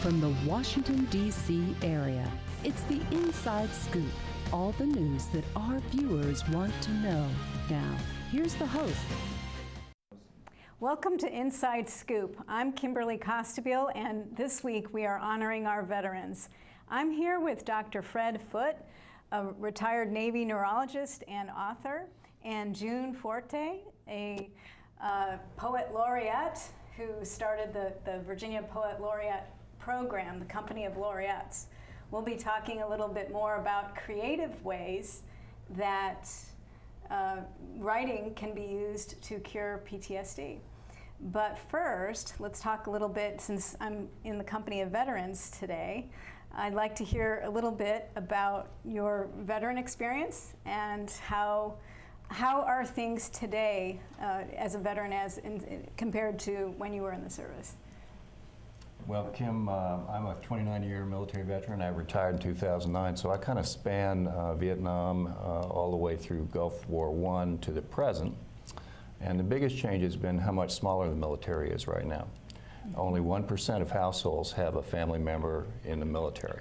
from the Washington, D.C. area. It's the Inside Scoop, all the news that our viewers want to know. Now, here's the host. Welcome to Inside Scoop. I'm Kimberly Costabile, and this week we are honoring our veterans. I'm here with Dr. Fred Foote, a retired Navy neurologist and author, and June Forte, a poet laureate who started the Virginia Poet Laureate program, the Company of Laureates. We'll be talking a little bit more about creative ways that writing can be used to cure PTSD. But first, let's talk a little bit, since I'm in the company of veterans today, I'd like to hear a little bit about your veteran experience and how are things today as a veteran compared to when you were in the service? Well, Kim, I'm a 29-year military veteran. I retired in 2009, so I kind of span Vietnam all the way through Gulf War I to the present. And the biggest change has been how much smaller the military is right now. Only 1% of households have a family member in the military.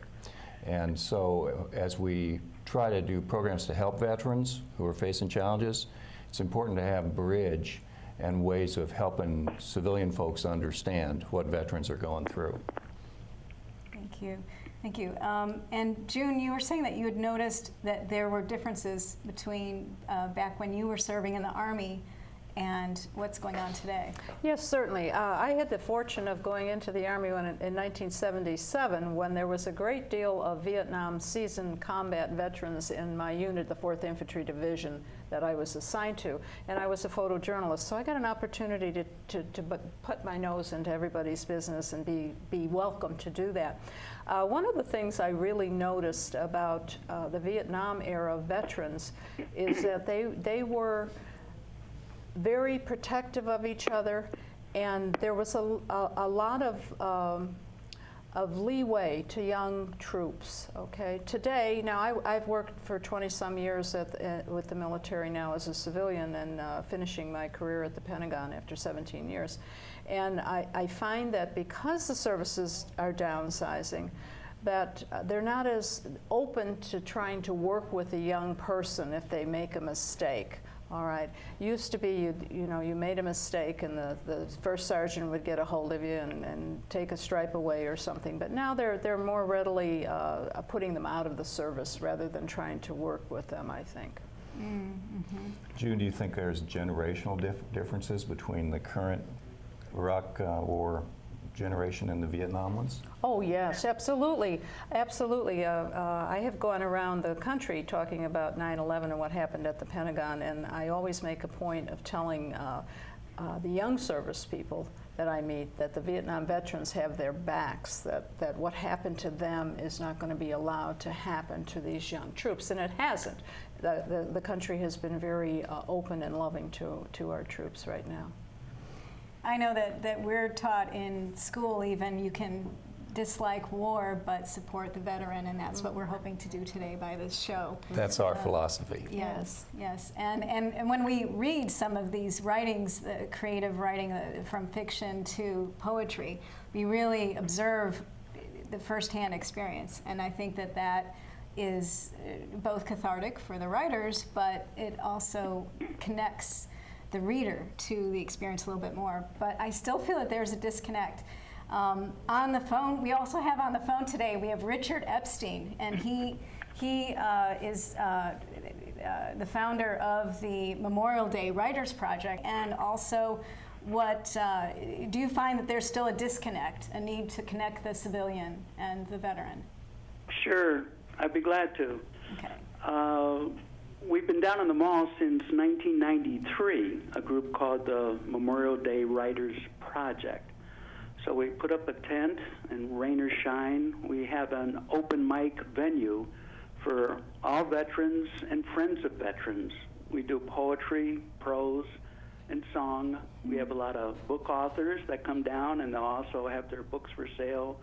And so as we try to do programs to help veterans who are facing challenges, it's important to have a bridge and ways of helping civilian folks understand what veterans are going through. Thank you. Thank you. And June, you were saying that you had noticed that there were differences between back when you were serving in the Army and what's going on today. Yes, certainly. I had the fortune of going into the Army in 1977 when there was a great deal of Vietnam seasoned combat veterans in my unit, the 4th Infantry Division, that I was assigned to. And I was a photojournalist, so I got an opportunity to put my nose into everybody's business and be welcome to do that. One of the things I really noticed about the Vietnam era veterans is that they were very protective of each other, and there was a lot of leeway to young troops. Okay, today, now I've worked for 20-some years with the military now as a civilian, and finishing my career at the Pentagon after 17 years, and I find that because the services are downsizing, that they're not as open to trying to work with a young person if they make a mistake. All right. Used to be, you made a mistake and the first sergeant would get a hold of you and take a stripe away or something. But now they're more readily putting them out of the service rather than trying to work with them, I think. Mm-hmm. June, do you think there's generational differences between the current Iraq War generation and the Vietnam ones? Oh yes, absolutely, absolutely. I have gone around the country talking about 9/11 and what happened at the Pentagon, and I always make a point of telling the young service people that I meet that the Vietnam veterans have their backs, that what happened to them is not going to be allowed to happen to these young troops, and it hasn't. The country has been very open and loving to our troops right now. I know that we're taught in school even you can dislike war but support the veteran, and that's what we're hoping to do today by this show. That's our philosophy. Yes, yes. And when we read some of these writings, creative writing from fiction to poetry, we really observe the firsthand experience, and I think that is both cathartic for the writers, but it also connects the reader to the experience a little bit more. But I still feel that there's a disconnect. On the phone, we also have on the phone today, we have Richard Epstein, and he is the founder of the Memorial Day Writers Project, and also do you find that there's still a disconnect, a need to connect the civilian and the veteran? Sure, I'd be glad to. Okay. We've been down in the mall since 1993, a group called the Memorial Day Writers Project. So we put up a tent, and rain or shine, we have an open mic venue for all veterans and friends of veterans. We do poetry, prose, and song. We have a lot of book authors that come down, and they'll also have their books for sale,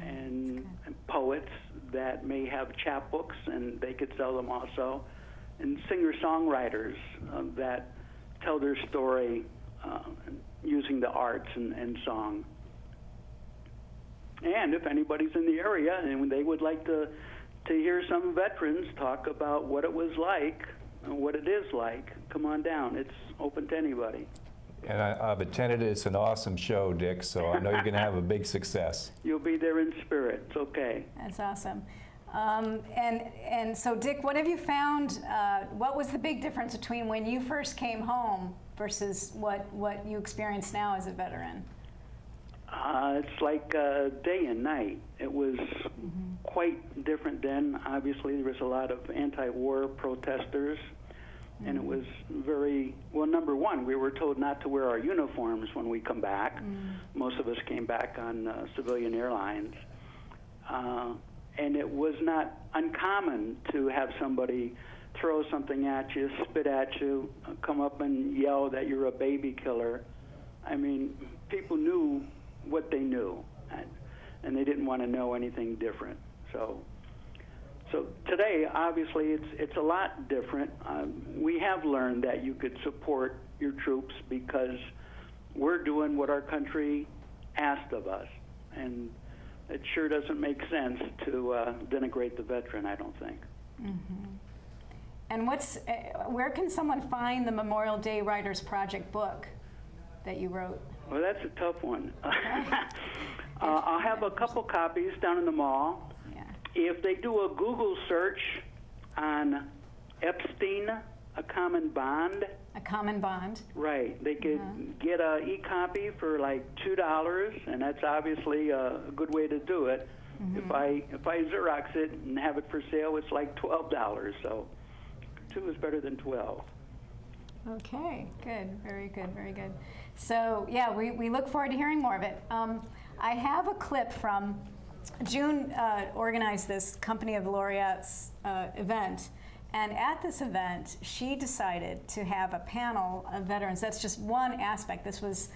and poets that may have chapbooks, and they could sell them also. And singer-songwriters that tell their story using the arts and song. And if anybody's in the area and they would like to hear some veterans talk about what it was like and what it is like, come on down. It's open to anybody. And I've attended it. It's an awesome show, Dick, so I know you're going to have a big success. You'll be there in spirit. It's okay. That's awesome. And so, Dick, what have you found? What was the big difference between when you first came home versus what you experience now as a veteran? It's like day and night. It was quite different then. Obviously, there was a lot of anti-war protesters, and it was very, well, number one, we were told not to wear our uniforms when we come back. Most of us came back on civilian airlines. And it was not uncommon to have somebody throw something at you, spit at you, come up and yell that you're a baby killer. I mean, people knew what they knew, and they didn't want to know anything different. So today, obviously, it's a lot different. We have learned that you could support your troops because we're doing what our country asked of us, and it sure doesn't make sense to denigrate the veteran, I don't think. And where can someone find the Memorial Day Writers Project book that you wrote? Well, that's a tough one. I'll have a couple copies down in the mall. Yeah. If they do a Google search on Epstein, a common bond. A common bond. Right. They could get an e-copy for like $2, and that's obviously a good way to do it. If I Xerox it and have it for sale, it's like $12. So 2 is better than 12. Okay, good, very good, very good. So yeah, we look forward to hearing more of it. I have a clip from June organized this Company of Laureates event, and at this event, she decided to have a panel of veterans. That's just one aspect. This was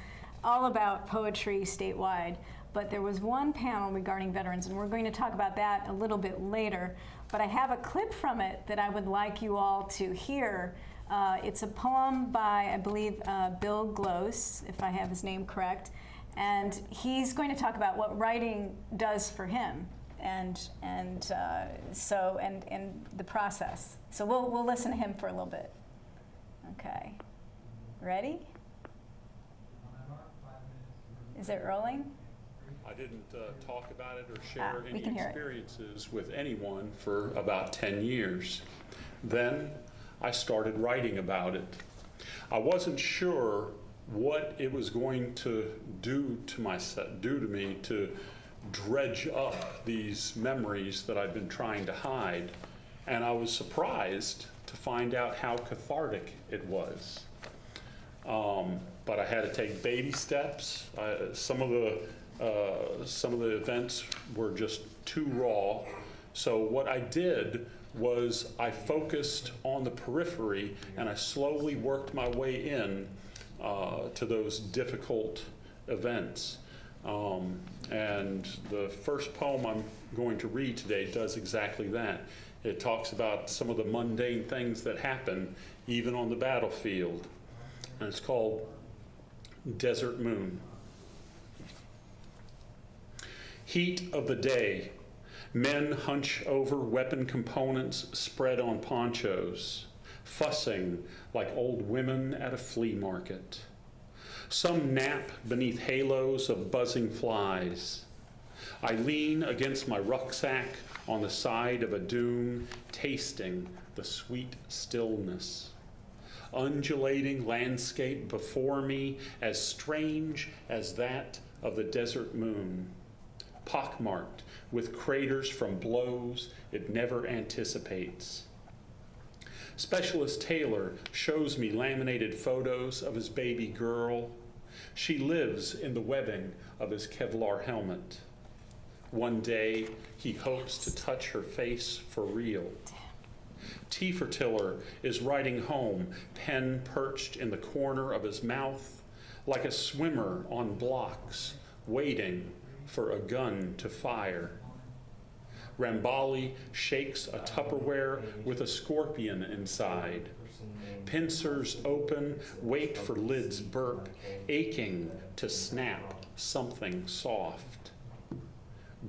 all about poetry statewide, but there was one panel regarding veterans, and we're going to talk about that a little bit later. But I have a clip from it that I would like you all to hear. It's a poem by, I believe, Bill Glose, if I have his name correct, and he's going to talk about what writing does for him, and the process. So we'll listen to him for a little bit. Okay, ready? Is it rolling? I didn't talk about it or share we any can hear it. experiences with anyone for about 10 years. Then I started writing about it. I wasn't sure what it was going to do to me to dredge up these memories that I've been trying to hide, and I was surprised to find out how cathartic it was. But I had to take baby steps. Some of the events were just too raw. So what I did was I focused on the periphery, and I slowly worked my way in to those difficult events. And the first poem I'm going to read today does exactly that. It talks about some of the mundane things that happen even on the battlefield. And it's called Desert Moon. Heat of the day. Men hunch over weapon components spread on ponchos, fussing like old women at a flea market. Some nap beneath halos of buzzing flies. I lean against my rucksack on the side of a dune, tasting the sweet stillness. Undulating landscape before me as strange as that of the desert moon, pockmarked with craters from blows it never anticipates. Specialist Taylor shows me laminated photos of his baby girl. She lives in the webbing of his Kevlar helmet. One day, he hopes to touch her face for real. T. Fertiller is riding home, pen perched in the corner of his mouth, like a swimmer on blocks, waiting for a gun to fire. Rambali shakes a Tupperware with a scorpion inside. Pincers open, wait for lids burp, aching to snap something soft.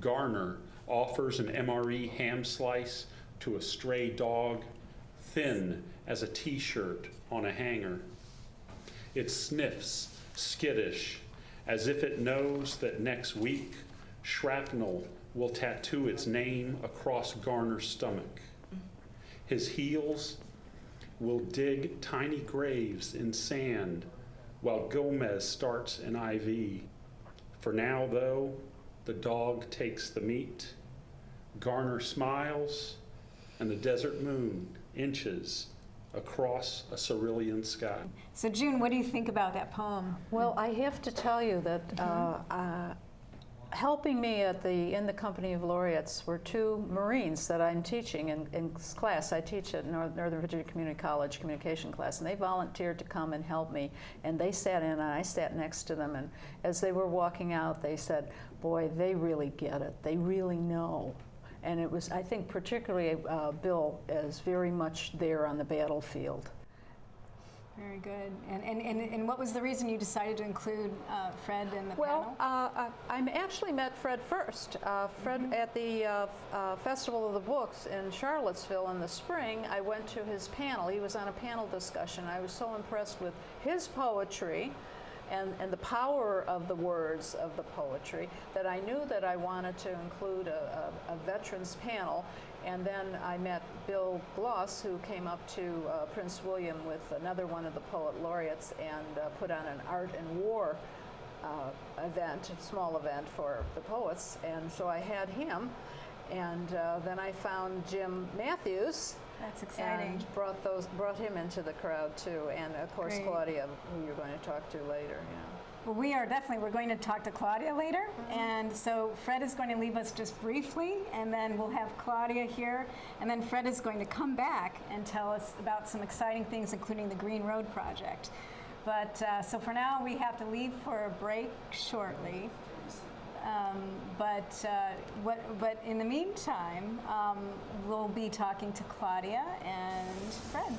Garner offers an MRE ham slice to a stray dog, thin as a t-shirt on a hanger. It sniffs, skittish, as if it knows that next week, shrapnel will tattoo its name across Garner's stomach. His heels will dig tiny graves in sand while Gomez starts an IV. For now, though, the dog takes the meat. Garner smiles, and the desert moon inches across a cerulean sky. So June, what do you think about that poem? Well, I have to tell you that helping me in the company of laureates were two Marines that I'm teaching in class. I teach at Northern Virginia Community College communication class, and they volunteered to come and help me. And they sat in, and I sat next to them. And as they were walking out, they said, "Boy, they really get it. They really know." And it was, I think, particularly Bill is very much there on the battlefield. Very good. And what was the reason you decided to include Fred in the Well, panel? I actually met Fred first. Fred at the Festival of the Books in Charlottesville in the spring. I went to his panel. He was on a panel discussion. I was so impressed with his poetry and the power of the words of the poetry that I knew that I wanted to include a veterans panel. And then I met Bill Gloss, who came up to Prince William with another one of the poet laureates and put on an art and war event, a small event for the poets. And so I had him. And then I found Jim Matthews. That's exciting. And brought him into the crowd too. And of course, Great. Claudia, who you're going to talk to later. Yeah. Well, we're going to talk to Claudia later. And so Fred is going to leave us just briefly, and then we'll have Claudia here. And then Fred is going to come back and tell us about some exciting things, including the Green Road Project. But so for now, we have to leave for a break shortly. But in the meantime, we'll be talking to Claudia and Fred.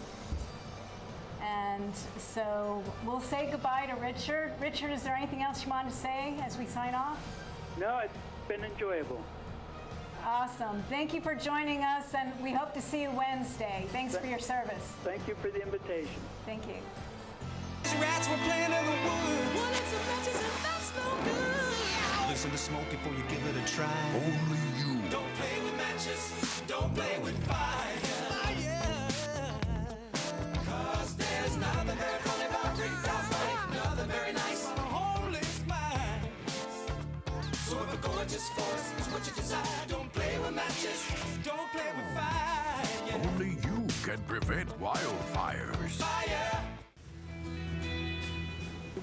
And so we'll say goodbye to Richard. Richard, is there anything else you want to say as we sign off? No, it's been enjoyable. Awesome. Thank you for joining us, and we hope to see you Wednesday. Thanks for your service. Thank you for the invitation. Thank you. Rats were playing in the woods. Well, it's a matches and that's no good. Listen to smoke before you give it a try. Only you. Don't play with matches. Don't play with fire. Cause there's nothing very funny about rigged out life. Nothing very nice on a homeless mind. So if a gorgeous force is what you desire, don't play with matches. Don't play with fire. Yeah. Only you can prevent wildfires. Fire.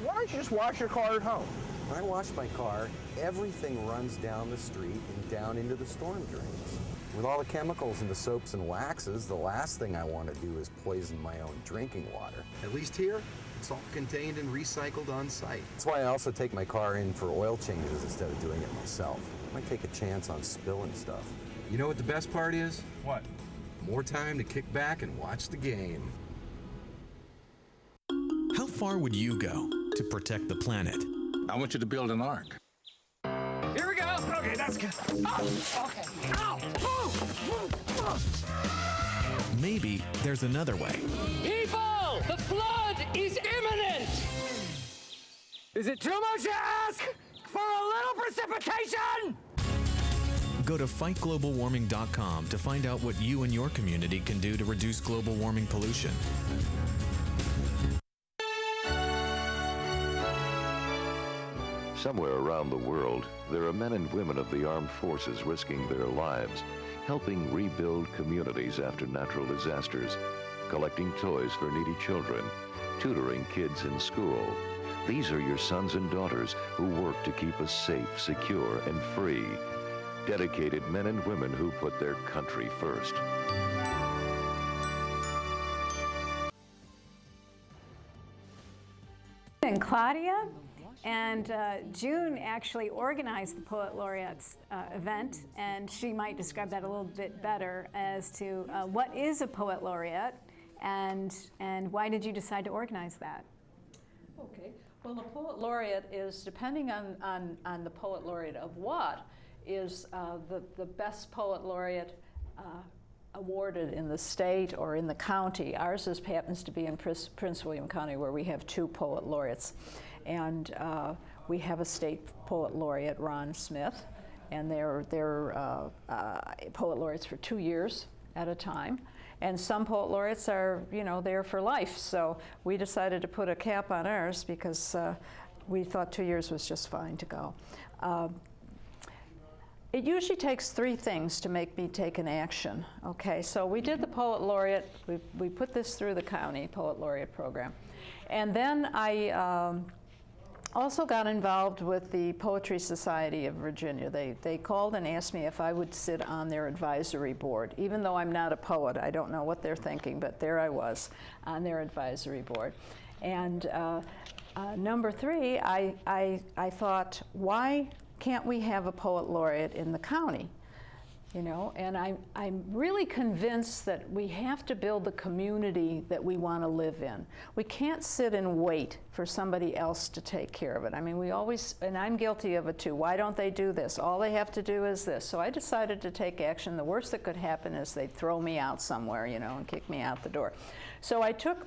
Why don't you just wash your car at home? When I wash my car, everything runs down the street and down into the storm drains. With all the chemicals in the soaps and waxes, the last thing I want to do is poison my own drinking water. At least here, it's all contained and recycled on site. That's why I also take my car in for oil changes instead of doing it myself. I might take a chance on spilling stuff. You know what the best part is? What? More time to kick back and watch the game. How far would you go to protect the planet? I want you to build an ark. Here we go. Okay, that's good. Oh, okay. Ow! Maybe there's another way. People, the flood is imminent! Is it too much to ask for a little precipitation? Go to fightglobalwarming.com to find out what you and your community can do to reduce global warming pollution. Somewhere around the world, there are men and women of the armed forces risking their lives, helping rebuild communities after natural disasters, collecting toys for needy children, tutoring kids in school. These are your sons and daughters who work to keep us safe, secure, and free. Dedicated men and women who put their country first. And Claudia and June actually organized the Poet Laureates event, and she might describe that a little bit better as to what is a Poet Laureate and why did you decide to organize that? Okay. Well, the Poet Laureate is, depending on the Poet Laureate of what, is the best poet laureate awarded in the state or in the county. Ours happens to be in Prince William County, where we have 2 poet laureates. And we have a state poet laureate, Ron Smith, and they're poet laureates for 2 years at a time. And some poet laureates are, there for life. So we decided to put a cap on ours because we thought 2 years was just fine to go. It usually takes 3 things to make me take an action. Okay, so we did the poet laureate. We put this through the county poet laureate program. And then I also got involved with the Poetry Society of Virginia. They called and asked me if I would sit on their advisory board. Even though I'm not a poet, I don't know what they're thinking, but there I was on their advisory board. And number 3, I thought, why can't we have a poet laureate in the county? And I'm really convinced that we have to build the community that we want to live in. We can't sit and wait for somebody else to take care of it. I mean, we always, and I'm guilty of it too, why don't they do this? All they have to do is this. So I decided to take action. The worst that could happen is they'd throw me out somewhere, and kick me out the door. So I put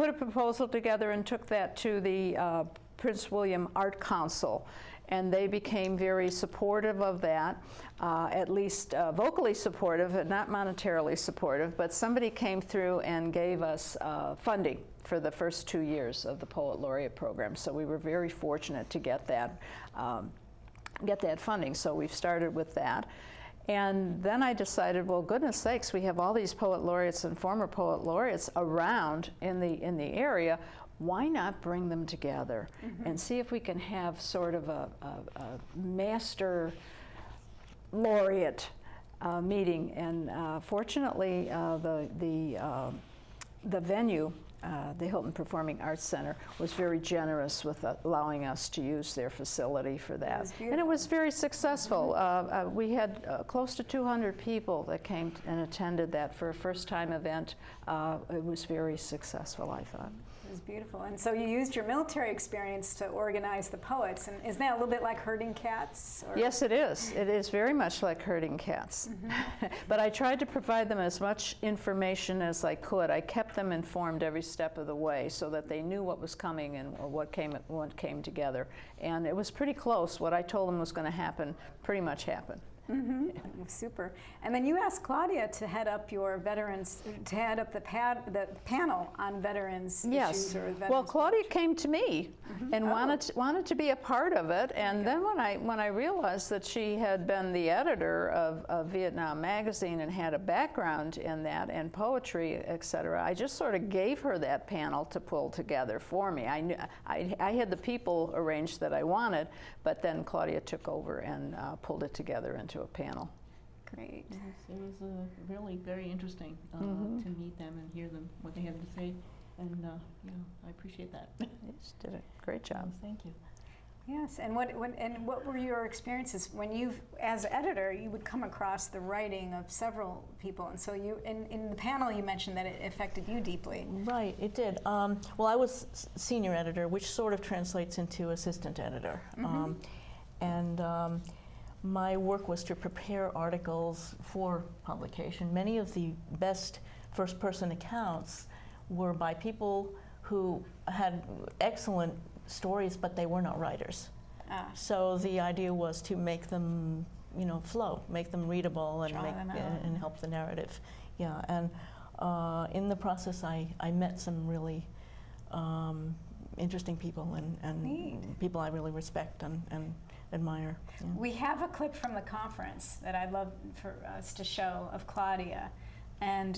a proposal together and took that to the Prince William Art Council. And they became very supportive of that, at least vocally supportive, and not monetarily supportive, but somebody came through and gave us funding for the first 2 years of the Poet Laureate program. So we were very fortunate to get that funding. So we've started with that. And then I decided, well, goodness sakes, we have all these poet laureates and former poet laureates around in the area. Why not bring them together and see if we can have sort of a master laureate meeting? And fortunately, the venue, the Hilton Performing Arts Center, was very generous with allowing us to use their facility for that. And it was very successful. We had close to 200 people that came and attended that for a first-time event. It was very successful, I thought. It was beautiful. And so you used your military experience to organize the poets. And isn't that a little bit like herding cats? Or? Yes, it is. It is very much like herding cats. But I tried to provide them as much information as I could. I kept them informed every step of the way so that they knew what was coming and what came together. And it was pretty close. What I told them was going to happen pretty much happened. Super. And then you asked Claudia to head up your veterans, to head up the panel on veterans issues. Or veterans. Well, Claudia came to me and wanted to be a part of it. And then when I realized that she had been the editor of Vietnam Magazine and had a background in that and poetry, etc., I just sort of gave her that panel to pull together for me. I had the people arranged that I wanted, but then Claudia took over and pulled it together into a panel. Great. Yes, it was really very interesting to meet them and hear them, what they had to say, and I appreciate that. You just did a great job. Thank you. Yes, and what were your experiences when as editor, you would come across the writing of several people, and so you in the panel you mentioned that it affected you deeply. Right, it did. Well, I was senior editor, which sort of translates into assistant editor, my work was to prepare articles for publication. Many of the best first-person accounts were by people who had excellent stories, but they were not writers. So the idea was to make them, flow, make them readable, and and help the narrative. Yeah, and in the process, I met some really interesting people and people I really respect and admire. Yeah. We have a clip from the conference that I'd love for us to show of Claudia, and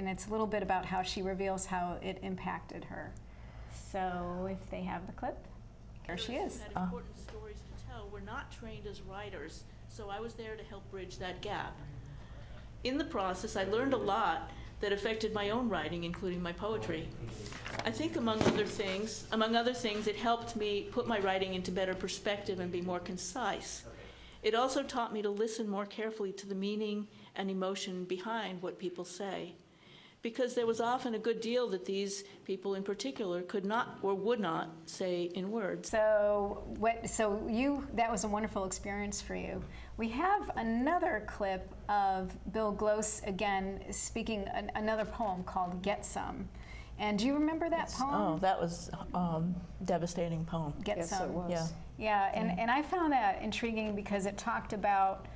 it's a little bit about how she reveals how it impacted her. So if they have the clip, here she is. Had important stories to tell. We're not trained as writers, so I was there to help bridge that gap. In the process, I learned a lot that affected my own writing, including my poetry. I think among other things, it helped me put my writing into better perspective and be more concise. It also taught me to listen more carefully to the meaning and emotion behind what people say. because there was often a good deal that these people in particular could not or would not say in words. So that was a wonderful experience for you. We have another clip of Bill Gloss again speaking another poem called Get Some. And do you remember that poem? Oh, that was devastating poem. Get Some. It was. Yeah, and I found that intriguing because it talked about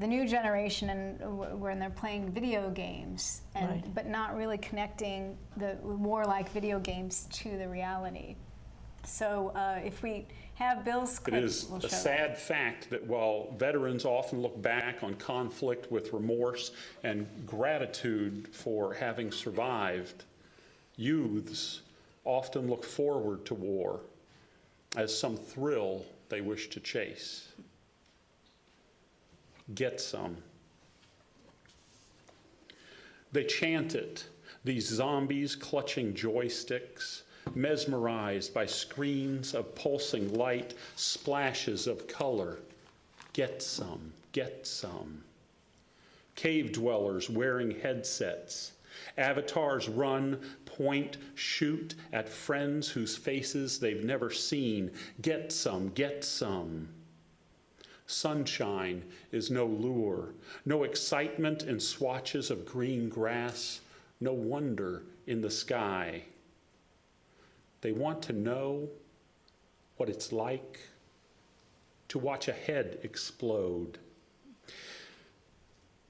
the new generation and when they're playing video games, but not really connecting the warlike video games to the reality. So if we have Bill's clip, it is a sad fact that while veterans often look back on conflict with remorse and gratitude for having survived, youths often look forward to war as some thrill they wish to chase. Get some. They chant it, these zombies clutching joysticks, mesmerized by screens of pulsing light, splashes of color. Get some, get some. Cave dwellers wearing headsets. Avatars run, point, shoot at friends whose faces they've never seen. Get some, get some. Sunshine is no lure, no excitement in swatches of green grass, no wonder in the sky. They want to know what it's like to watch a head explode.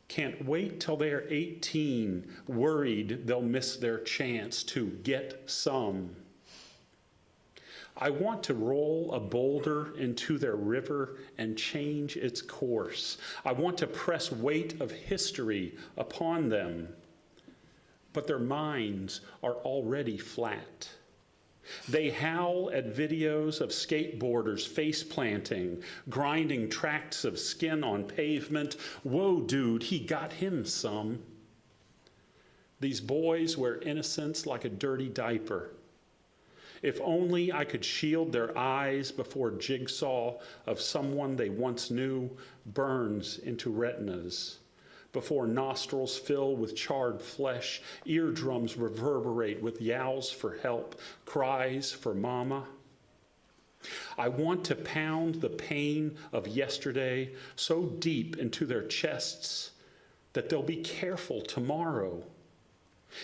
Can't wait till they're 18, worried they'll miss their chance to get some. I want to roll a boulder into their river and change its course. I want to press weight of history upon them, but their minds are already flat. They howl at videos of skateboarders face planting, grinding tracts of skin on pavement. Whoa, dude, he got him some. These boys wear innocence like a dirty diaper. If only I could shield their eyes before jigsaw of someone they once knew burns into retinas, before nostrils fill with charred flesh, eardrums reverberate with yowls for help, cries for mama. I want to pound the pain of yesterday so deep into their chests that they'll be careful tomorrow.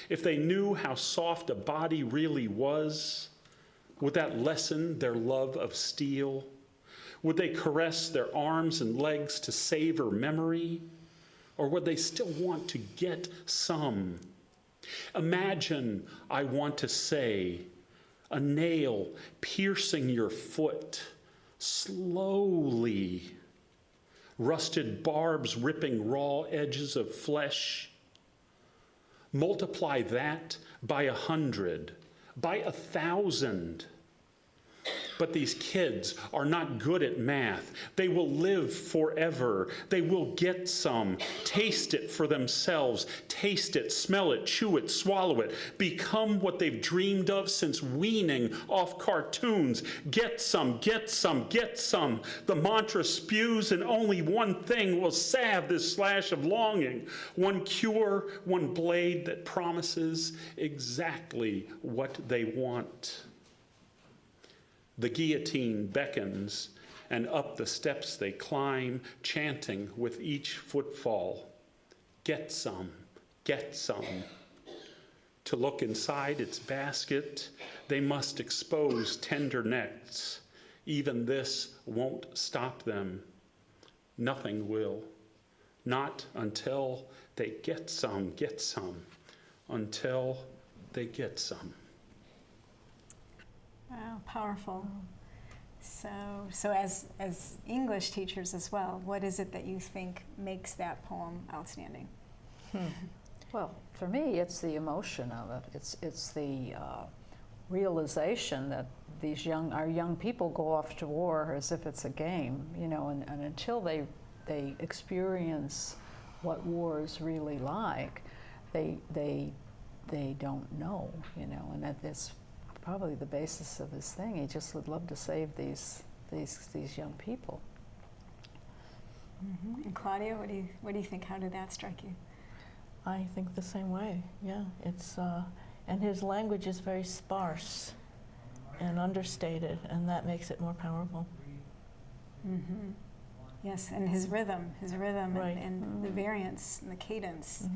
If they knew how soft a body really was, would that lessen their love of steel? Would they caress their arms and legs to savor memory? Or would they still want to get some? Imagine, I want to say, a nail piercing your foot slowly, rusted barbs ripping raw edges of flesh. Multiply that by 100, by 1,000. But these kids are not good at math. They will live forever. They will get some, taste it for themselves, taste it, smell it, chew it, swallow it, become what they've dreamed of since weaning off cartoons. Get some, get some, get some. The mantra spews, and only one thing will salve this slash of longing. One cure, one blade that promises exactly what they want. The guillotine beckons, and up the steps they climb, chanting with each footfall, get some, get some. To look inside its basket, they must expose tender necks. Even this won't stop them. Nothing will. Not until they get some, until they get some. Wow, powerful. So as English teachers as well, what is it that you think makes that poem outstanding? Well, for me, it's the emotion of it. It's the realization that our young people go off to war as if it's a game, and until they experience what war is really like, they don't know, and that's probably the basis of his thing. He just would love to save these young people. Mm-hmm. And Claudia, what do you think? How did that strike you? I think the same way, yeah. It's, and his language is very sparse and understated, and that makes it more powerful. Mm-hmm. Yes, and his rhythm right. and the variance and the cadence.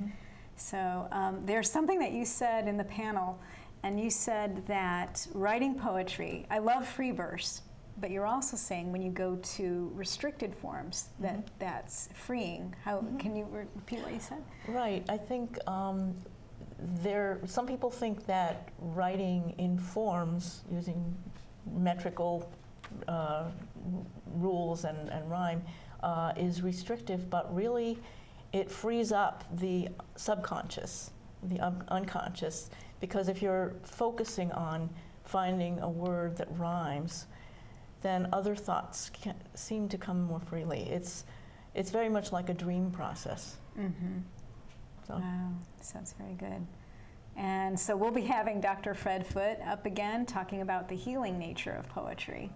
So there's something that you said in the panel, and you said that writing poetry, I love free verse, but you're also saying when you go to restricted forms that that's freeing. How can you repeat what you said? Right, I think some people think that writing in forms using metrical rules and rhyme is restrictive, but really it frees up the subconscious, the unconscious, because if you're focusing on finding a word that rhymes, then other thoughts seem to come more freely. It's very much like a dream process. So. Wow, sounds very good. And so we'll be having Dr. Fred Foote up again talking about the healing nature of poetry.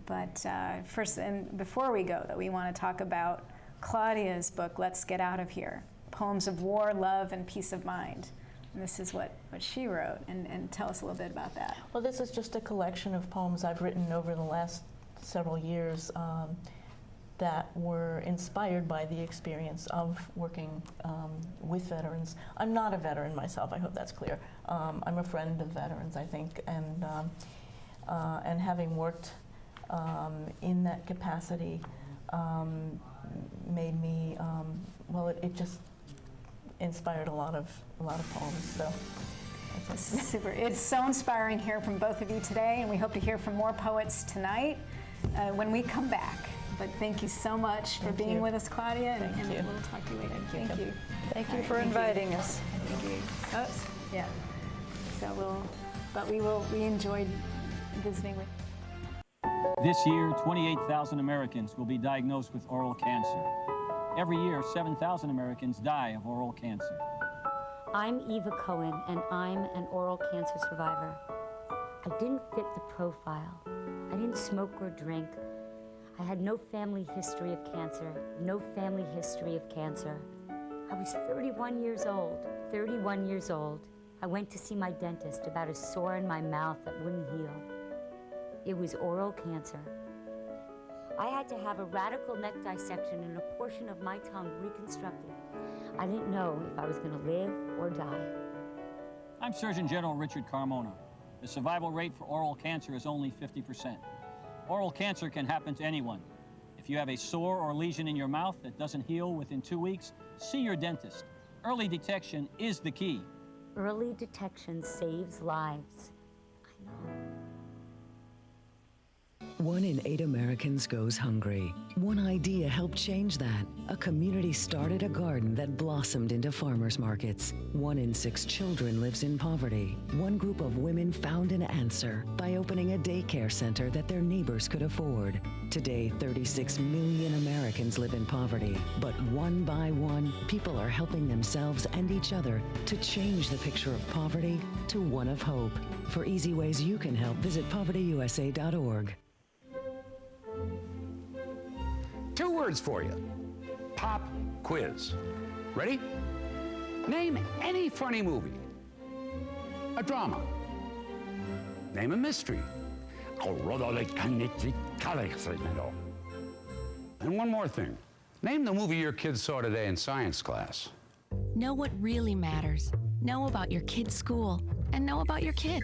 But first, and before we go, though, we want to talk about Claudia's book, Let's Get Out of Here, Poems of War, Love, and Peace of Mind. And this is what she wrote, and tell us a little bit about that. Well, this is just a collection of poems I've written over the last several years that were inspired by the experience of working with veterans. I'm not a veteran myself, I hope that's clear. I'm a friend of veterans, I think, and having worked in that capacity made me, well, it just inspired a lot of poems. So. Super. It's so inspiring to hear from both of you today, and we hope to hear from more poets tonight when we come back. But thank you so much for being with us, Claudia, and we'll talk to you later. Thank you. Thank you for inviting us. Thank you. Oh, yeah. So we enjoyed visiting with you. This year, 28,000 Americans will be diagnosed with oral cancer. Every year, 7,000 Americans die of oral cancer. I'm Eva Cohen, and I'm an oral cancer survivor. I didn't fit the profile. I didn't smoke or drink. I had no family history of cancer, no family history of cancer. I was 31 years old. 31 years old. I went to see my dentist about a sore in my mouth that wouldn't heal. It was oral cancer. I had to have a radical neck dissection and a portion of my tongue reconstructed. I didn't know if I was going to live or die. I'm Surgeon General Richard Carmona. The survival rate for oral cancer is only 50%. Oral cancer can happen to anyone. If you have a sore or lesion in your mouth that doesn't heal within 2 weeks, see your dentist. Early detection is the key. Early detection saves lives. I know. 1 in 8 Americans goes hungry. One idea helped change that. A community started a garden that blossomed into farmers markets. 1 in 6 children lives in poverty. One group of women found an answer by opening a daycare center that their neighbors could afford. Today, 36 million Americans live in poverty. But one by one, people are helping themselves and each other to change the picture of poverty to one of hope. For easy ways you can help, visit povertyusa.org. 2 words for you. Pop quiz. Ready? Name any funny movie. A drama. Name a mystery. And one more thing. Name the movie your kids saw today in science class. Know what really matters. Know about your kid's school. And know about your kid.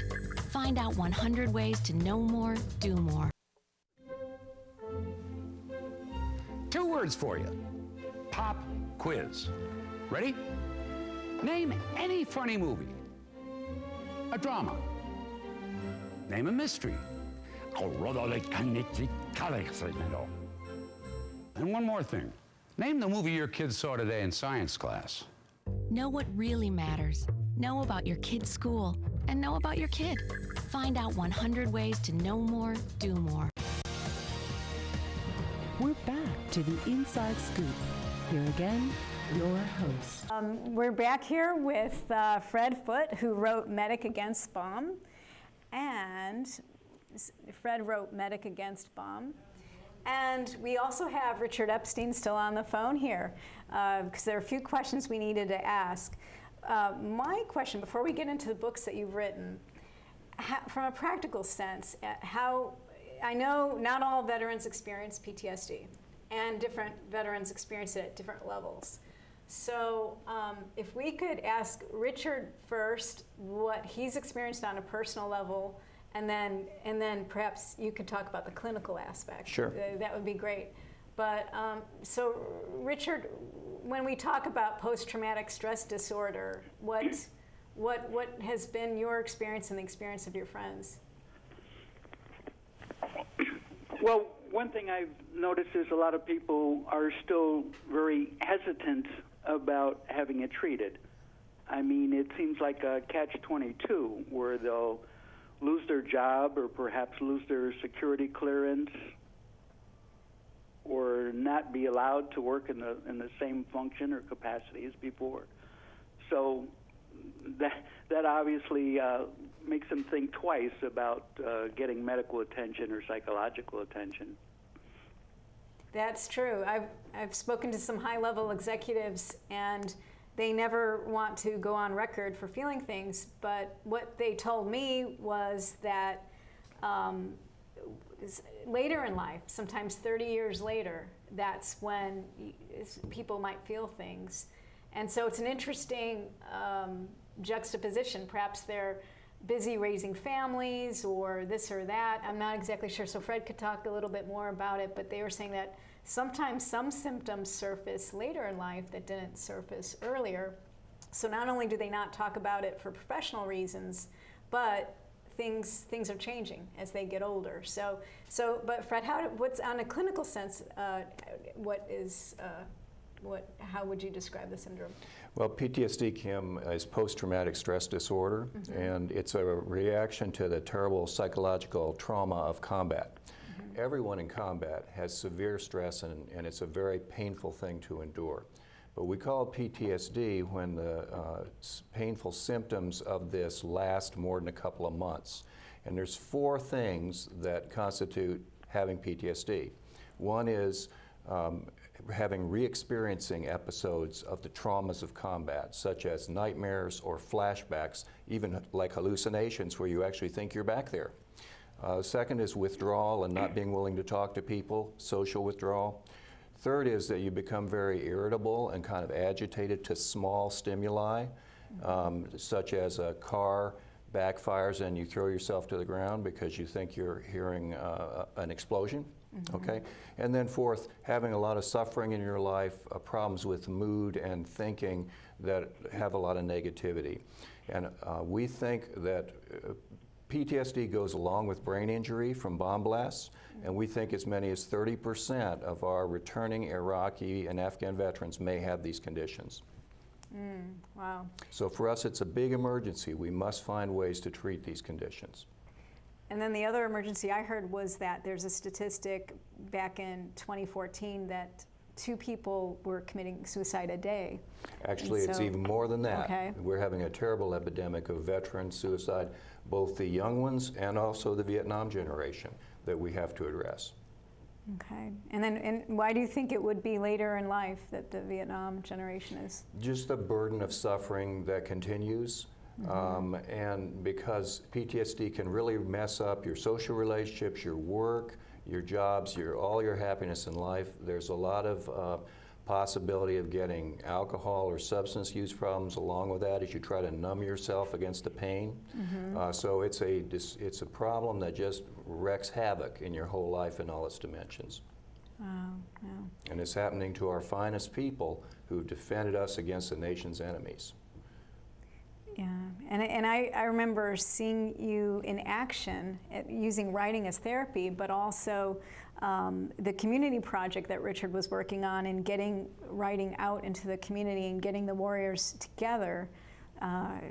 Find out 100 ways to know more, do more. 2 words for you. Pop quiz. Ready? Name any funny movie. A drama. Name a mystery. And one more thing. Name the movie your kids saw today in science class. Know what really matters. Know about your kid's school. And know about your kid. Find out 100 ways to know more, do more. We're back to the Inside Scoop. Here again, your host. We're back here with Fred Foote, who wrote Medic Against Bomb. And Fred wrote Medic Against Bomb. And we also have Richard Epstein still on the phone here, because there are a few questions we needed to ask. My question, before we get into the books that you've written, from a practical sense, how I know not all veterans experience PTSD, and different veterans experience it at different levels. So if we could ask Richard first what he's experienced on a personal level, and then perhaps you could talk about the clinical aspect. Sure. That would be great. But so Richard, when we talk about post-traumatic stress disorder, what has been your experience and the experience of your friends? Well, one thing I've noticed is a lot of people are still very hesitant about having it treated. I mean, it seems like a catch-22 where they'll lose their job or perhaps lose their security clearance or not be allowed to work in the same function or capacity as before. So that obviously makes them think twice about getting medical attention or psychological attention. That's true. I've spoken to some high-level executives, and they never want to go on record for feeling things, but what they told me was that later in life, sometimes 30 years later, that's when people might feel things. And so it's an interesting juxtaposition. Perhaps they're busy raising families or this or that. I'm not exactly sure. So Fred could talk a little bit more about it, but they were saying that sometimes some symptoms surface later in life that didn't surface earlier. So not only do they not talk about it for professional reasons, but things are changing as they get older. But Fred, what's on a clinical sense? How would you describe the syndrome? Well, PTSD, Kim, is post-traumatic stress disorder, and it's a reaction to the terrible psychological trauma of combat. Everyone in combat has severe stress, and it's a very painful thing to endure. But we call it PTSD when the painful symptoms of this last more than a couple of months. And there's 4 things that constitute having PTSD. One is having re-experiencing episodes of the traumas of combat, such as nightmares or flashbacks, even like hallucinations where you actually think you're back there. Second is withdrawal and not being willing to talk to people, social withdrawal. Third is that you become very irritable and kind of agitated to small stimuli, such as a car backfires and you throw yourself to the ground because you think you're hearing an explosion. Okay, and then fourth, having a lot of suffering in your life, problems with mood and thinking that have a lot of negativity. And we think that PTSD goes along with brain injury from bomb blasts, and we think as many as 30% of our returning Iraqi and Afghan veterans may have these conditions. Wow. So for us, it's a big emergency. We must find ways to treat these conditions. And then the other emergency I heard was that there's a statistic back in 2014 that 2 people were committing suicide a day. Actually, it's even more than that. Okay. We're having a terrible epidemic of veteran suicide, both the young ones and also the Vietnam generation that we have to address. Okay. And why do you think it would be later in life that the Vietnam generation is? Just the burden of suffering that continues. And because PTSD can really mess up your social relationships, your work, your jobs, all your happiness in life, there's a lot of possibility of getting alcohol or substance use problems along with that as you try to numb yourself against the pain. So it's a problem that just wreaks havoc in your whole life in all its dimensions. Wow. And it's happening to our finest people who've defended us against the nation's enemies. Yeah, and I remember seeing you in action using writing as therapy, but also the community project that Richard was working on and getting writing out into the community and getting the warriors together,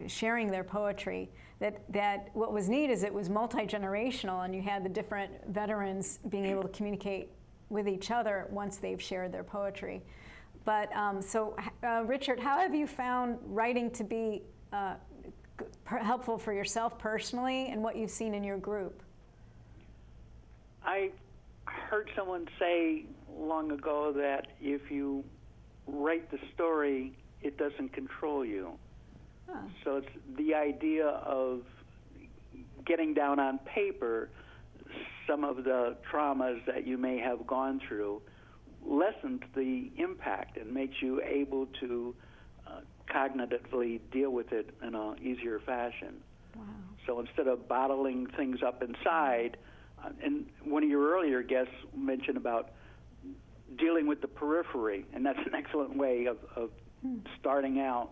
sharing their poetry. That what was neat is it was multi-generational, and you had the different veterans being able to communicate with each other once they've shared their poetry. But Richard, how have you found writing to be helpful for yourself personally and what you've seen in your group? I heard someone say long ago that if you write the story, it doesn't control you. Huh. So it's the idea of getting down on paper some of the traumas that you may have gone through lessens the impact and makes you able to cognitively deal with it in an easier fashion. Wow. So instead of bottling things up inside, and one of your earlier guests mentioned about dealing with the periphery, and that's an excellent way of starting out.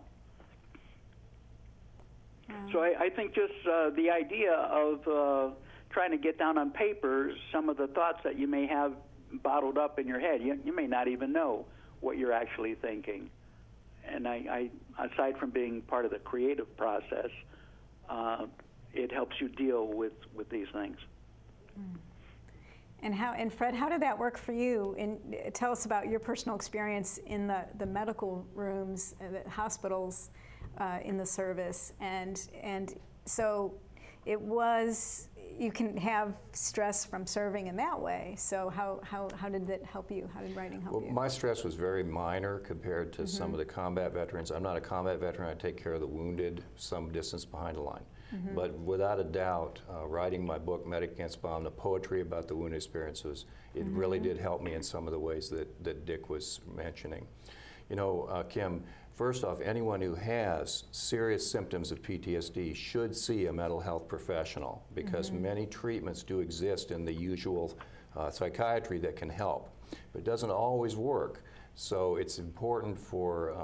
Wow. So I think just the idea of trying to get down on paper some of the thoughts that you may have bottled up in your head. You may not even know what you're actually thinking. And I aside from being part of the creative process, it helps you deal with these things. And Fred, how did that work for you? Tell us about your personal experience in the medical rooms, the hospitals, in the service, and so it was. You can have stress from serving in that way. So how did that help you? How did writing help you? My stress was very minor compared to some of the combat veterans. I'm not a combat veteran. I take care of the wounded some distance behind the line. But without a doubt, writing my book, Medic Against Bomb, the poetry about the wounded experiences, it really did help me in some of the ways that Dick was mentioning. You know, Kim, first off, anyone who has serious symptoms of PTSD should see a mental health professional because many treatments do exist in the usual psychiatry that can help, but it doesn't always work. So it's important for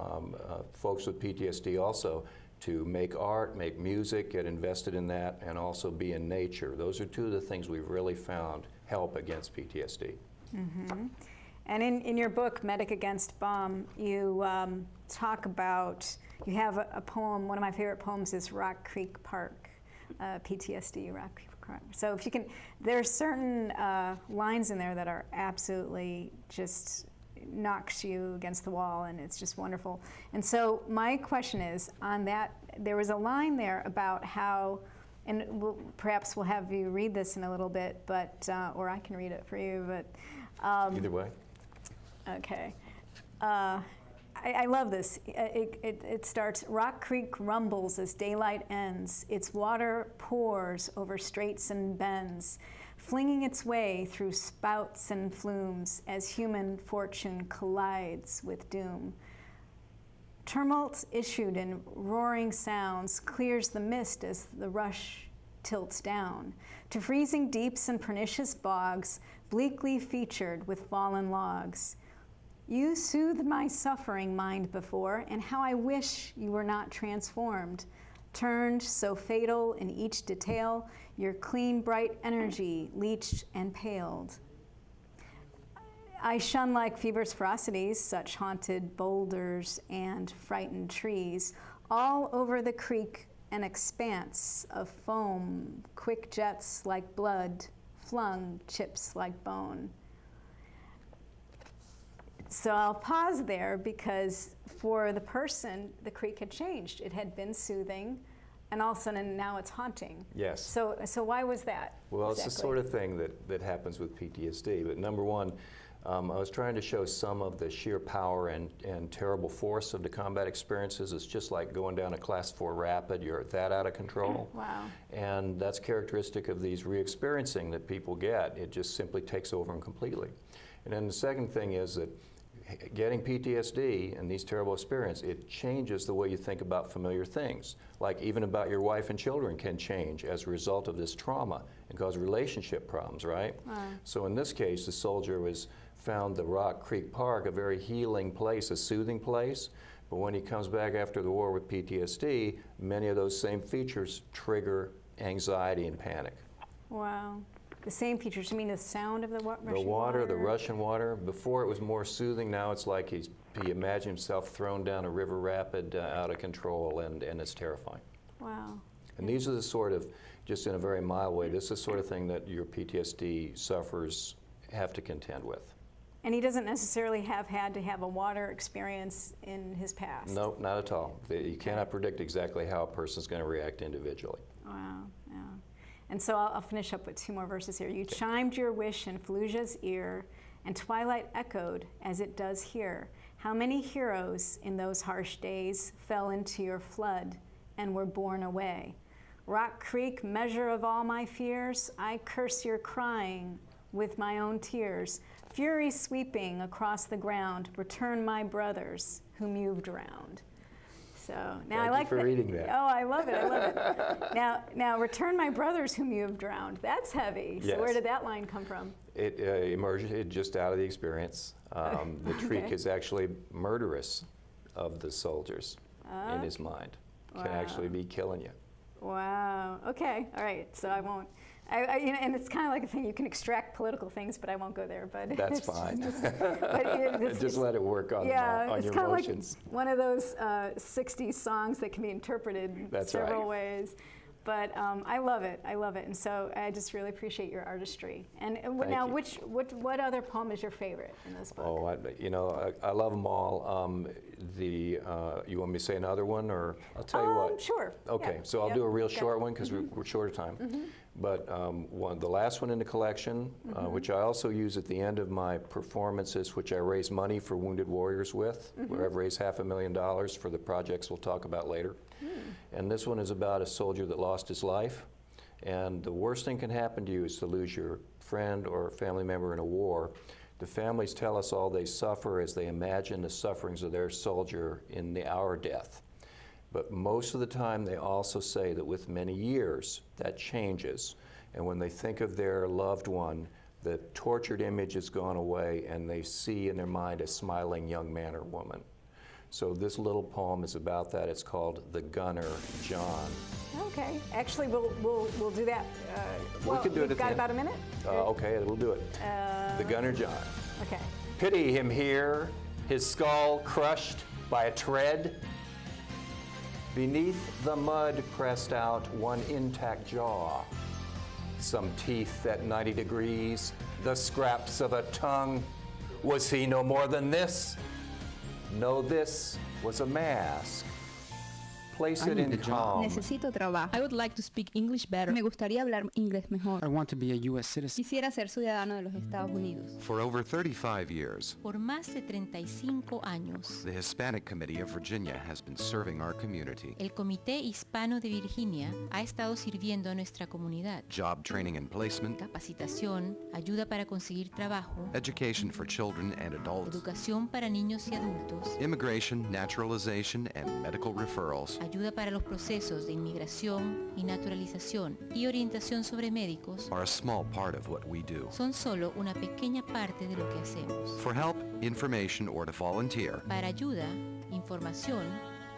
folks with PTSD also to make art, make music, get invested in that, and also be in nature. Those are two of the things we've really found help against PTSD. And in your book, Medic Against Bomb, you talk about, you have a poem, one of my favorite poems is Rock Creek Park, PTSD, Rock Creek Park. So if you can, there's certain lines in there that are absolutely just knocks you against the wall, and it's just wonderful. And so my question is, on that, there was a line there about how, and perhaps we'll have you read this in a little bit, but or I can read it for you, but either way. Okay. I love this. It starts, Rock Creek rumbles as daylight ends. Its water pours over straits and bends, flinging its way through spouts and flumes as human fortune collides with doom. Tumult issued in roaring sounds clears the mist as the rush tilts down to freezing deeps and pernicious bogs, bleakly featured with fallen logs. You soothed my suffering mind before, and how I wish you were not transformed, turned so fatal in each detail, your clean, bright energy leached and paled. I shun like fever's ferocities, such haunted boulders and frightened trees, all over the creek an expanse of foam, quick jets like blood, flung chips like bone. So I'll pause there because for the person, the creek had changed. It had been soothing, and all of a sudden now it's haunting. Yes. So why was that? Well, exactly? It's the sort of thing that happens with PTSD. But number one, I was trying to show some of the sheer power and terrible force of the combat experiences. It's just like going down a class 4 rapid. You're that out of control. Wow. And that's characteristic of these re-experiencing that people get. It just simply takes over them completely. And then the second thing is that getting PTSD and these terrible experiences, it changes the way you think about familiar things. Like even about your wife and children can change as a result of this trauma and cause relationship problems, right? So in this case, the soldier found the Rock Creek Park a very healing place, a soothing place. But when he comes back after the war with PTSD, many of those same features trigger anxiety and panic. Wow. The same features, you mean the sound of the rushing water? The water, the rushing water. Before it was more soothing, now it's like he imagined himself thrown down a river rapid out of control, and it's terrifying. Wow. And these are the sort of, just in a very mild way, this is the sort of thing that your PTSD sufferers have to contend with. And he doesn't necessarily have had to have a water experience in his past? Nope, not at all. You cannot predict exactly how a person's going to react individually. Wow, yeah. And so I'll finish up with 2 more verses here. You chimed your wish in Fallujah's ear, and twilight echoed as it does here. How many heroes in those harsh days fell into your flood and were borne away? Rock Creek, measure of all my fears, I curse your crying with my own tears. Fury sweeping across the ground, return my brothers whom you've drowned. So now Thank I like you for reading that. Oh, I love it. I love it. Now, return my brothers whom you have drowned. That's heavy. So Yes. where did that line come from? It emerged just out of the experience. The Shriek is actually murderous of the soldiers in his mind. Can actually be killing you. Wow. Okay. All right. So I won't. And it's kind of like a thing you can extract political things, but I won't go there. But That's it's fine. Just let it work on, it's your kind emotions. Of like one of those 60s songs that can be interpreted several ways. But I love it. I love it. And so I just really appreciate your artistry. And now, what other poem is your favorite in this book? Oh, I love them all. You want me to say another one, or I'll tell you what? Sure. Okay, Yeah. so I'll do a real short one because we're short of time. But the last one in the collection, which I also use at the end of my performances, which I raise money for Wounded Warriors with, where I've raised $500,000 for the projects we'll talk about later. And this one is about a soldier that lost his life. And the worst thing can happen to you is to lose your friend or family member in a war. The families tell us all they suffer as they imagine the sufferings of their soldier in our death. But most of the time they also say that with many years that changes. And when they think of their loved one, the tortured image has gone away and they see in their mind a smiling young man or woman. So this little poem is about that. It's called The Gunner John. Okay. Actually, we'll do that. We can do it at we've got the end. about a minute? Okay, we'll do it. The Gunner John. Okay. Pity him here, his skull crushed by a tread. Beneath the mud pressed out one intact jaw. Some teeth at 90 degrees, the scraps of a tongue. Was he no more than this? No, this was a mask. Place it in calm. Necesito trabajo. I would like to speak English better. Me gustaría hablar inglés mejor. I want to be a U.S. citizen. Quisiera ser ciudadano de los Estados Unidos. For over 35 years, Por más de 35 años, the Hispanic Committee of Virginia has been serving our community. el Comité Hispano de Virginia ha estado sirviendo a nuestra comunidad. Job training and placement, Capacitación, ayuda para conseguir trabajo, education for children and adults, educación para niños y adultos, immigration, naturalization, and medical referrals. ayuda para los procesos de inmigración y naturalización y orientación sobre médicos Are a small part of what we do. son solo una pequeña parte de lo que hacemos. For help, information, or to volunteer, Para ayuda, información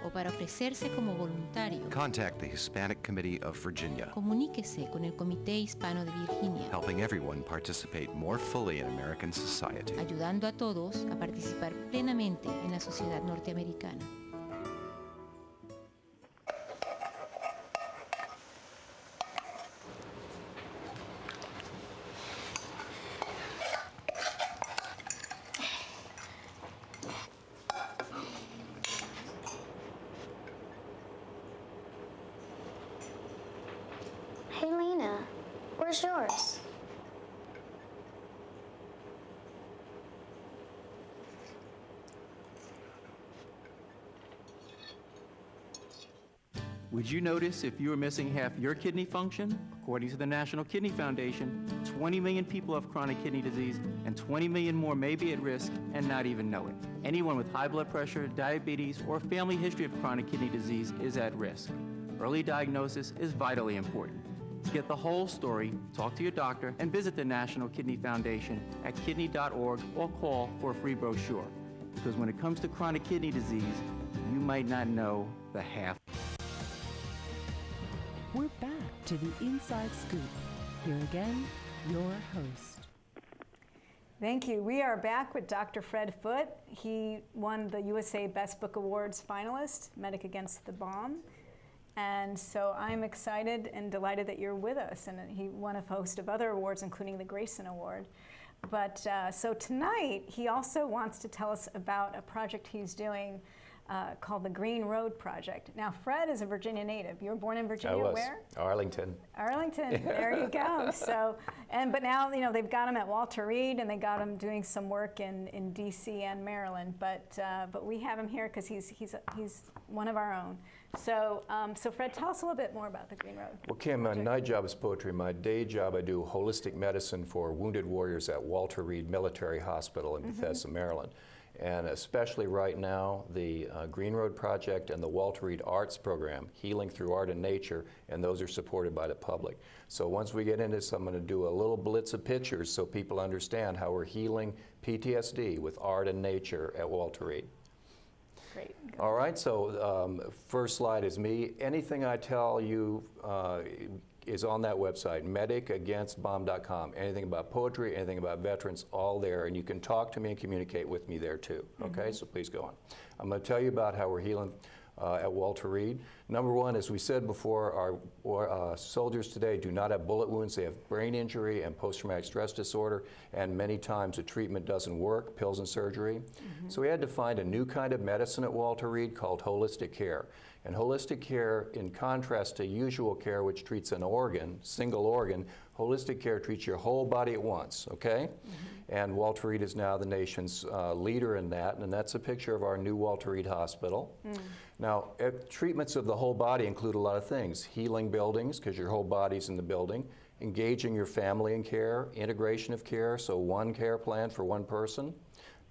o para ofrecerse como voluntario, contact the Hispanic Committee of Virginia, comuníquese con el Comité Hispano de Virginia, helping everyone participate more fully in American society. ayudando a todos a participar plenamente en la sociedad norteamericana. Hey, Lena, where's yours? Would you notice if you were missing half your kidney function? According to the National Kidney Foundation, 20 million people have chronic kidney disease, and 20 million more may be at risk and not even know it. Anyone with high blood pressure, diabetes, or family history of chronic kidney disease is at risk. Early diagnosis is vitally important. To get the whole story, talk to your doctor and visit the National Kidney Foundation at kidney.org or call for a free brochure. Because when it comes to chronic kidney disease, you might not know the half. We're back to the Inside Scoop. Here again, your host. Thank you. We are back with Dr. Fred Foote. He won the USA Best Book Awards finalist, Medic Against the Bomb. And so I'm excited and delighted that you're with us. And he won a host of other awards, including the Grayson Award. But so tonight, he also wants to tell us about a project he's doing called the Green Road Project. Now, Fred is a Virginia native. You were born in Virginia. I was. Where? Arlington. Arlington. There you go. So, but now they've got him at Walter Reed, and they got him doing some work in D.C. and Maryland. But we have him here because he's one of our own. So, so Fred, tell us a little bit more about the Green Road. Well, Kim, my night job is poetry. My day job, I do holistic medicine for wounded warriors at Walter Reed Military Hospital in Bethesda, Maryland. And especially right now, the Green Road Project and the Walter Reed Arts Program, Healing Through Art and Nature, and those are supported by the public. So once we get into this, I'm going to do a little blitz of pictures so people understand how we're healing PTSD with art and nature at Walter Reed. Great. All right, so first slide is me. Anything I tell you is on that website, medicagainstbomb.com. Anything about poetry, anything about veterans, all there, and you can talk to me and communicate with me there too, okay? So please go on. I'm going to tell you about how we're healing at Walter Reed. Number one, as we said before, our soldiers today do not have bullet wounds. They have brain injury and post-traumatic stress disorder, and many times the treatment doesn't work, pills and surgery. So we had to find a new kind of medicine at Walter Reed called holistic care. And holistic care, in contrast to usual care, which treats an organ, single organ, holistic care treats your whole body at once, okay? And Walter Reed is now the nation's leader in that, and that's a picture of our new Walter Reed Hospital. Now, treatments of the whole body include a lot of things. Healing buildings, because your whole body's in the building, engaging your family in care, integration of care, so one care plan for one person.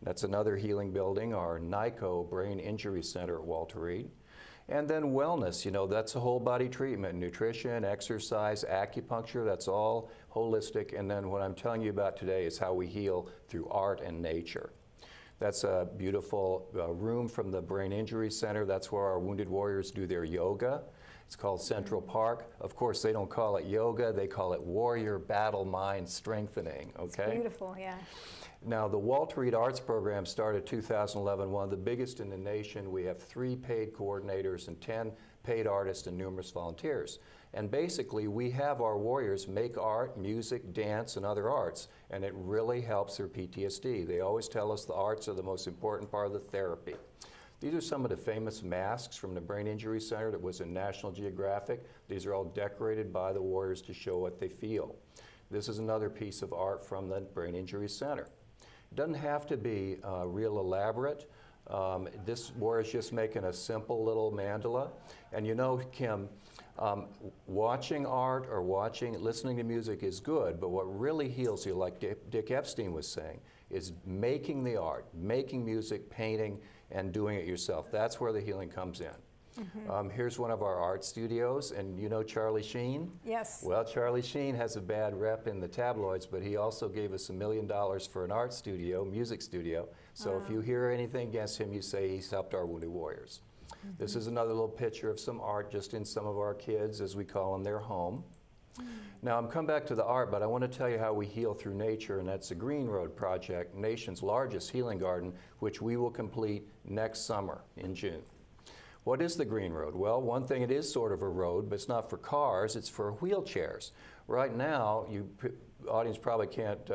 That's another healing building, our NICO Brain Injury Center at Walter Reed. And then wellness, that's a whole body treatment, nutrition, exercise, acupuncture, that's all holistic. And then what I'm telling you about today is how we heal through art and nature. That's a beautiful room from the Brain Injury Center. That's where our wounded warriors do their yoga. It's called Central Park. Of course, they don't call it yoga, they call it warrior battle mind strengthening, okay? It's beautiful, yeah. Now, the Walter Reed Arts Program started 2011, one of the biggest in the nation. We have 3 paid coordinators and 10 paid artists and numerous volunteers. And basically, we have our warriors make art, music, dance, and other arts, and it really helps their PTSD. They always tell us the arts are the most important part of the therapy. These are some of the famous masks from the Brain Injury Center that was in National Geographic. These are all decorated by the warriors to show what they feel. This is another piece of art from the Brain Injury Center. It doesn't have to be real elaborate. This warrior is just making a simple little mandala. And Kim, watching art or listening to music is good, but what really heals you, like Dick Epstein was saying, is making the art, making music, painting, and doing it yourself. That's where the healing comes in. Here's one of our art studios, and you know Charlie Sheen? Yes. Well, Charlie Sheen has a bad rep in the tabloids, but he also gave us $1 million for an art studio, music studio. So if you hear anything against him, you say he's helped our wounded warriors. This is another little picture of some art just in some of our kids, as we call them, their home. Now, I'm coming back to the art, but I want to tell you how we heal through nature, and that's the Green Road Project, nation's largest healing garden, which we will complete next summer in June. What is the Green Road? Well, one thing, it is sort of a road, but it's not for cars, it's for wheelchairs. Right now, audience probably can't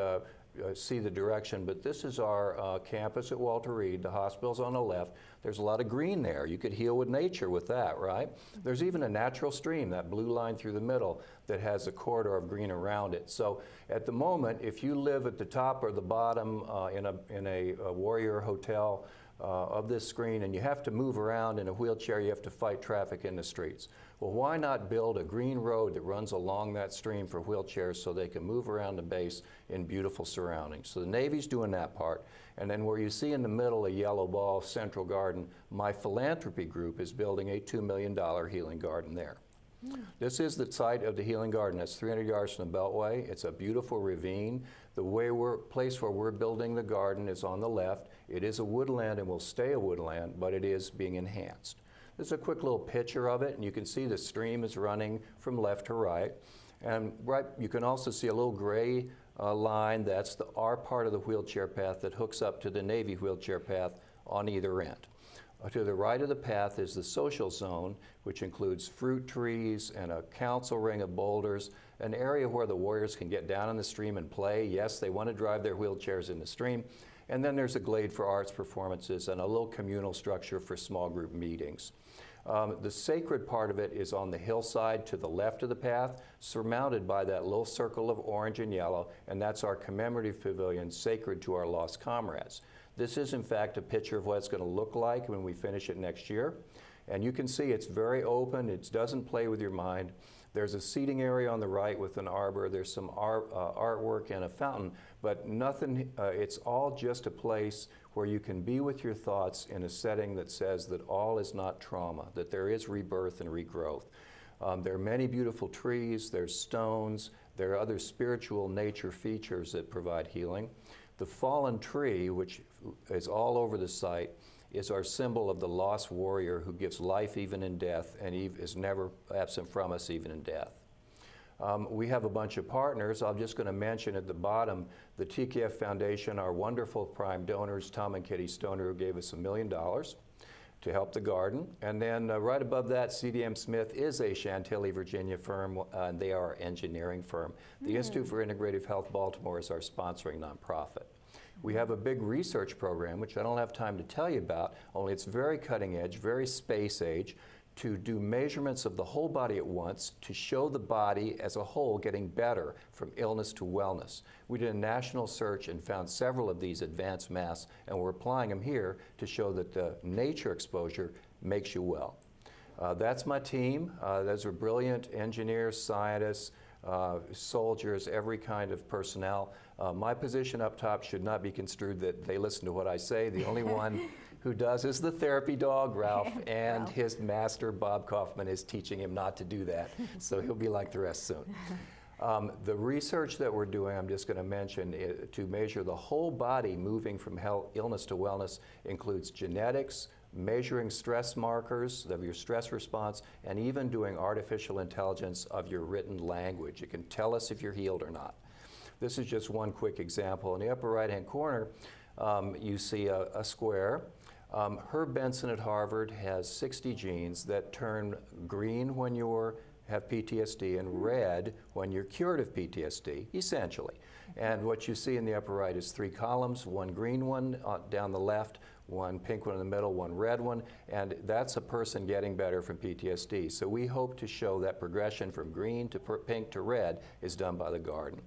see the direction, but this is our campus at Walter Reed. The hospital's on the left. There's a lot of green there. You could heal with nature with that, right? There's even a natural stream, that blue line through the middle, that has a corridor of green around it. So at the moment, if you live at the top or the bottom in a warrior hotel of this screen and you have to move around in a wheelchair, you have to fight traffic in the streets. Well, why not build a green road that runs along that stream for wheelchairs so they can move around the base in beautiful surroundings? So the Navy's doing that part. And then where you see in the middle a yellow ball, Central Garden, my philanthropy group is building a $2 million healing garden there. This is the site of the healing garden. It's 300 yards from the Beltway. It's a beautiful ravine. The place where we're building the garden is on the left. It is a woodland and will stay a woodland, but it is being enhanced. This is a quick little picture of it, and you can see the stream is running from left to right. And you can also see a little gray line. That's our part of the wheelchair path that hooks up to the Navy wheelchair path on either end. To the right of the path is the social zone, which includes fruit trees and a council ring of boulders, an area where the warriors can get down in the stream and play. Yes, they want to drive their wheelchairs in the stream. And then there's a glade for arts performances and a little communal structure for small group meetings. The sacred part of it is on the hillside to the left of the path, surmounted by that little circle of orange and yellow, and that's our commemorative pavilion sacred to our lost comrades. This is, in fact, a picture of what it's going to look like when we finish it next year. And you can see it's very open. It doesn't play with your mind. There's a seating area on the right with an arbor. There's some artwork and a fountain, but nothing, it's all just a place where you can be with your thoughts in a setting that says that all is not trauma, that there is rebirth and regrowth. There are many beautiful trees, there's stones, there are other spiritual nature features that provide healing. The fallen tree, which is all over the site, is our symbol of the lost warrior who gives life even in death and is never absent from us even in death. We have a bunch of partners. I'm just going to mention at the bottom the TKF Foundation, our wonderful prime donors, Tom and Kitty Stoner, who gave us $1 million to help the garden. And then right above that, CDM Smith is a Chantilly, Virginia firm, and they are our engineering firm. The Institute for Integrative Health Baltimore is our sponsoring nonprofit. We have a big research program, which I don't have time to tell you about, only it's very cutting edge, very space age, to do measurements of the whole body at once to show the body as a whole getting better from illness to wellness. We did a national search and found several of these advanced masks, and we're applying them here to show that the nature exposure makes you well. That's my team. Those are brilliant engineers, scientists, soldiers, every kind of personnel. My position up top should not be construed that they listen to what I say. The only one who does is the therapy dog, Ralph, and his master, Bob Kaufman, is teaching him not to do that. So he'll be like the rest soon. The research that we're doing, I'm just going to mention, to measure the whole body moving from illness to wellness includes genetics, measuring stress markers of your stress response, and even doing artificial intelligence of your written language. It can tell us if you're healed or not. This is just one quick example. In the upper right-hand corner, you see a square. Herb Benson at Harvard has 60 genes that turn green when you have PTSD and red when you're cured of PTSD, essentially. And what you see in the upper right is 3 columns, one green one down the left, one pink one in the middle, one red one, and that's a person getting better from PTSD. So we hope to show that progression from green to pink to red is done by the garden.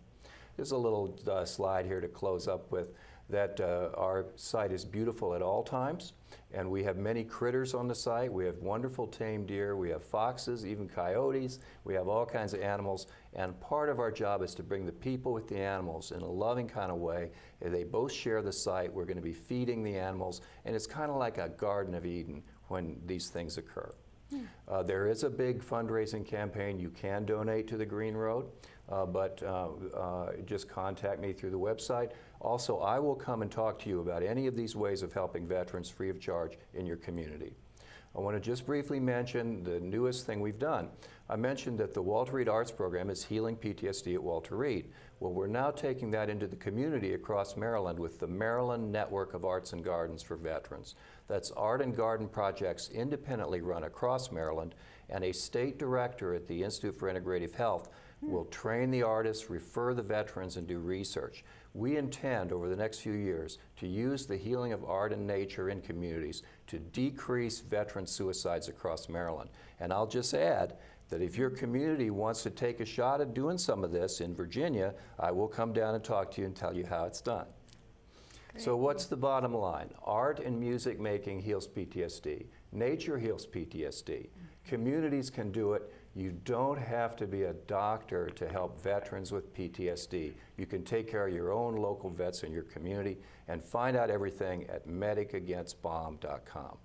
There's a little slide here to close up with that our site is beautiful at all times, and we have many critters on the site. We have wonderful tame deer, we have foxes, even coyotes, we have all kinds of animals, and part of our job is to bring the people with the animals in a loving kind of way. They both share the site. We're going to be feeding the animals, and it's kind of like a Garden of Eden when these things occur. There is a big fundraising campaign. You can donate to the Green Road, but just contact me through the website. Also, I will come and talk to you about any of these ways of helping veterans free of charge in your community. I want to just briefly mention the newest thing we've done. I mentioned that the Walter Reed Arts Program is healing PTSD at Walter Reed. Well, we're now taking that into the community across Maryland with the Maryland Network of Arts and Gardens for Veterans. That's art and garden projects independently run across Maryland, and a state director at the Institute for Integrative Health will train the artists, refer the veterans, and do research. We intend over the next few years to use the healing of art and nature in communities to decrease veteran suicides across Maryland. And I'll just add that if your community wants to take a shot at doing some of this in Virginia, I will come down and talk to you and tell you how it's done. Great. So what's the bottom line? Art and music making heals PTSD. Nature heals PTSD. Communities can do it. You don't have to be a doctor to help veterans with PTSD. You can take care of your own local vets in your community and find out everything at medicagainstbomb.com.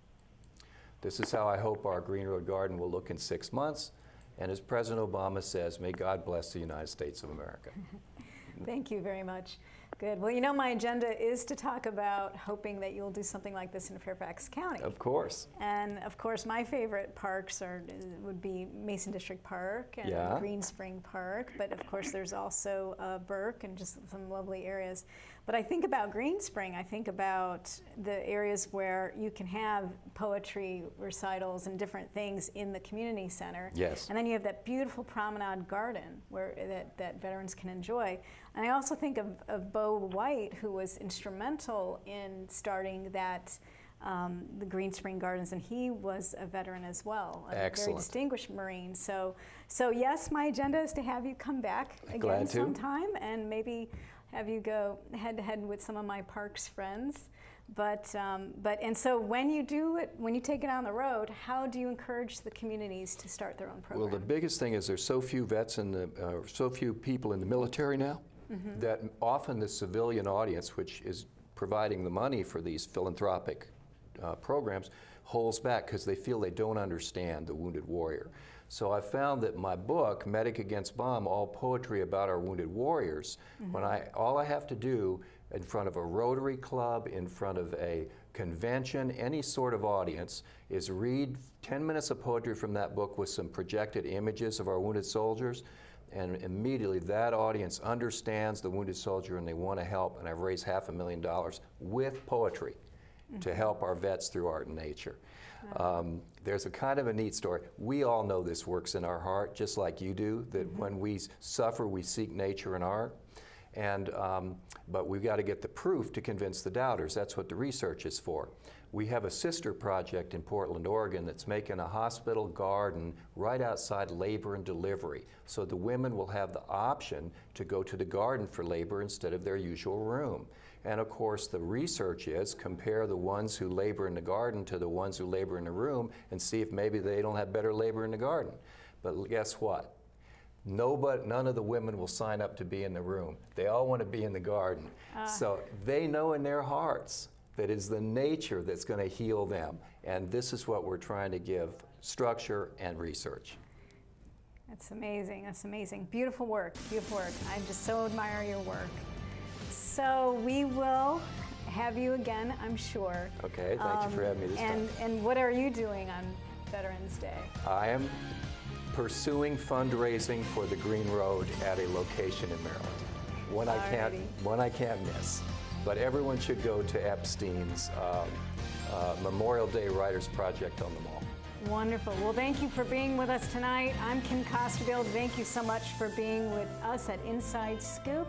This is how I hope our Green Road Garden will look in 6 months. And as President Obama says, may God bless the United States of America. Thank you very much. Good. Well, you know, my agenda is to talk about hoping that you'll do something like this in Fairfax County. Of course. And of course, my favorite parks would be Mason District Park and Green Spring Park. But of course, there's also Burke and just some lovely areas. But I think about Green Spring, I think about the areas where you can have poetry recitals and different things in the community center. Yes. And then you have that beautiful promenade garden where that veterans can enjoy. And I also think of Bo White, who was instrumental in starting that, the Green Spring Gardens, and he was a veteran as well, a very distinguished Marine. So yes, my agenda is to have you come back again sometime, and maybe have you go head-to-head with some of my parks friends. And so when you do it, when you take it on the road, how do you encourage the communities to start their own program? Well, the biggest thing is there's so few vets so few people in the military now, that often the civilian audience, which is providing the money for these philanthropic programs, holds back because they feel they don't understand the wounded warrior. So I found that my book, Medic Against Bomb, all poetry about our wounded warriors, when all I have to do in front of a Rotary Club, in front of a convention, any sort of audience, is read 10 minutes of poetry from that book with some projected images of our wounded soldiers, and immediately that audience understands the wounded soldier and they want to help, and I've raised $500,000 with poetry to help our vets through art and nature. There's a kind of a neat story. We all know this works in our heart, just like you do, that when we suffer, we seek nature and art. But we've got to get the proof to convince the doubters. That's what the research is for. We have a sister project in Portland, Oregon that's making a hospital garden right outside labor and delivery. So the women will have the option to go to the garden for labor instead of their usual room. And of course, the research is compare the ones who labor in the garden to the ones who labor in the room and see if maybe they don't have better labor in the garden. But guess what? None of the women will sign up to be in the room. They all want to be in the garden. So they know in their hearts that it's the nature that's going to heal them. And this is what we're trying to give structure and research. That's amazing. That's amazing. Beautiful work. Beautiful work. I just so admire your work. So we will have you again, I'm sure. Okay, thank you for having me this time. And what are you doing on Veterans Day? I am pursuing fundraising for the Green Road at a location in Maryland. One I can't miss. But everyone should go to Epstein's Memorial Day Writers Project on the Mall. Wonderful. Well, thank you for being with us tonight. I'm Kim Costabile. Thank you so much for being with us at Inside Scoop.